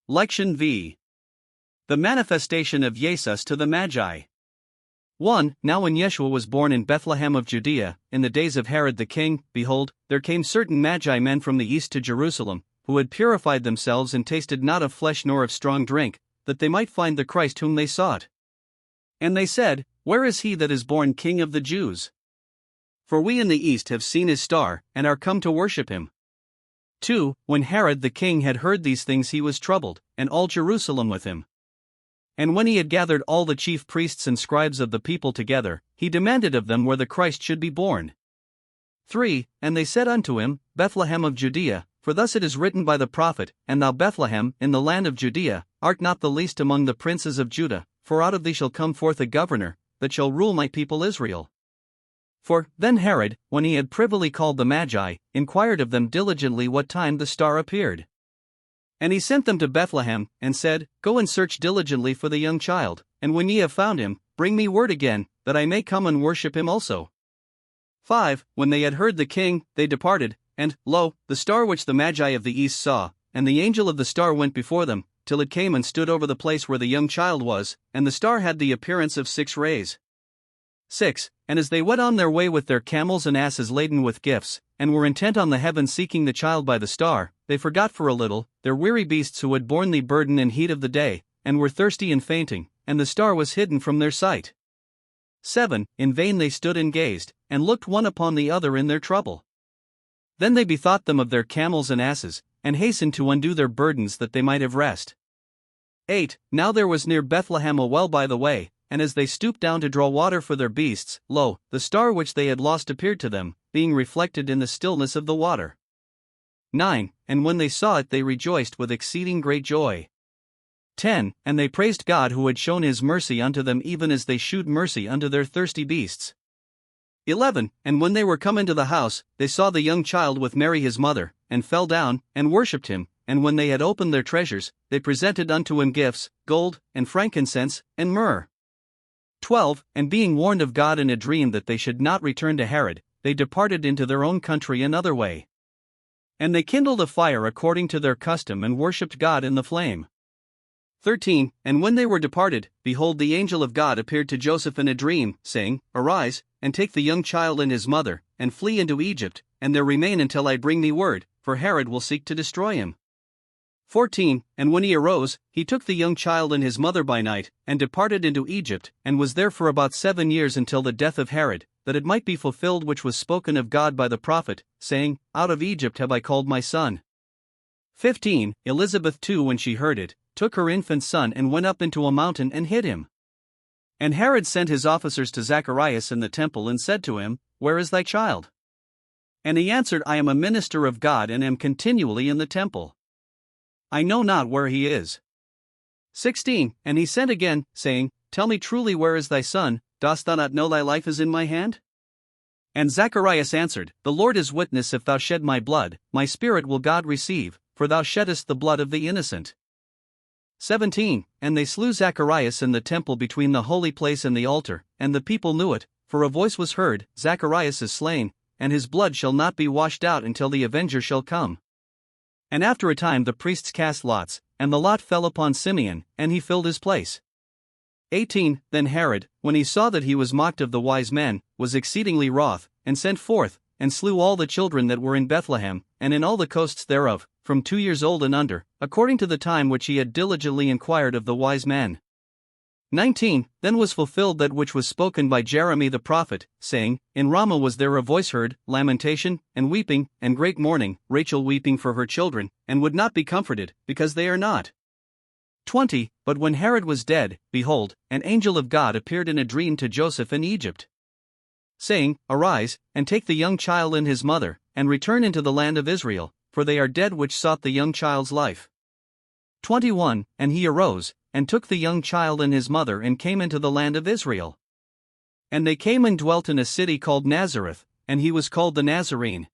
Lection V. The manifestation of Jesus to the Magi. 1. Now when Yeshua was born in Bethlehem of Judea, in the days of Herod the king, behold, there came certain Magi men from the east to Jerusalem, who had purified themselves and tasted not of flesh nor of strong drink, that they might find the Christ whom they sought. And they said, Where is he that is born King of the Jews? For we in the east have seen his star, and are come to worship him. 2. When Herod the king had heard these things, he was troubled, and all Jerusalem with him. And when he had gathered all the chief priests and scribes of the people together, he demanded of them where the Christ should be born. 3. And they said unto him, Bethlehem of Judea, for thus it is written by the prophet, And thou Bethlehem, in the land of Judea, art not the least among the princes of Judah, for out of thee shall come forth a governor, that shall rule my people Israel. For then Herod, when he had privily called the Magi, inquired of them diligently what time the star appeared. And he sent them to Bethlehem, and said, Go and search diligently for the young child, and when ye have found him, bring me word again, that I may come and worship him also. 5. When they had heard the king, they departed, and, lo, the star which the Magi of the east saw, and the angel of the star went before them, till it came and stood over the place where the young child was, and the star had the appearance of 6 rays. 6. And as they went on their way with their camels and asses laden with gifts, and were intent on the heaven seeking the child by the star, they forgot for a little their weary beasts who had borne the burden and heat of the day, and were thirsty and fainting, and the star was hidden from their sight. 7. In vain they stood and gazed, and looked one upon the other in their trouble. Then they bethought them of their camels and asses, and hastened to undo their burdens that they might have rest. 8. Now there was near Bethlehem a well by the way, and as they stooped down to draw water for their beasts, lo, the star which they had lost appeared to them, being reflected in the stillness of the water. 9. And when they saw it, they rejoiced with exceeding great joy. 10. And they praised God who had shown his mercy unto them, even as they shewed mercy unto their thirsty beasts. 11. And when they were come into the house, they saw the young child with Mary his mother, and fell down, and worshipped him. And when they had opened their treasures, they presented unto him gifts, gold, and frankincense, and myrrh. 12. And being warned of God in a dream that they should not return to Herod, they departed into their own country another way. And they kindled a fire according to their custom, and worshipped God in the flame. 13. And when they were departed, behold, the angel of God appeared to Joseph in a dream, saying, Arise, and take the young child and his mother, and flee into Egypt, and there remain until I bring thee word, for Herod will seek to destroy him. 14. And when he arose, he took the young child and his mother by night, and departed into Egypt, and was there for about 7 years until the death of Herod, that it might be fulfilled which was spoken of God by the prophet, saying, Out of Egypt have I called my son. 15. Elizabeth too, when she heard it, took her infant son and went up into a mountain and hid him. And Herod sent his officers to Zacharias in the temple and said to him, Where is thy child? And he answered, I am a minister of God and am continually in the temple. I know not where he is. 16. And he sent again, saying, Tell me truly, where is thy son? Dost thou not know thy life is in my hand? And Zacharias answered, The Lord is witness, if thou shed my blood, my spirit will God receive, for thou sheddest the blood of the innocent. 17. And they slew Zacharias in the temple between the holy place and the altar, and the people knew it, for a voice was heard, Zacharias is slain, and his blood shall not be washed out until the avenger shall come. And after a time the priests cast lots, and the lot fell upon Simeon, and he filled his place. 18. Then Herod, when he saw that he was mocked of the wise men, was exceedingly wroth, and sent forth, and slew all the children that were in Bethlehem, and in all the coasts thereof, from 2 years old and under, according to the time which he had diligently inquired of the wise men. 19. Then was fulfilled that which was spoken by Jeremy the prophet, saying, In Ramah was there a voice heard, lamentation, and weeping, and great mourning, Rachel weeping for her children, and would not be comforted, because they are not. 20. But when Herod was dead, behold, an angel of God appeared in a dream to Joseph in Egypt, saying, Arise, and take the young child and his mother, and return into the land of Israel, for they are dead which sought the young child's life. 21. And he arose, and took the young child and his mother, and came into the land of Israel. And they came and dwelt in a city called Nazareth, and he was called the Nazarene.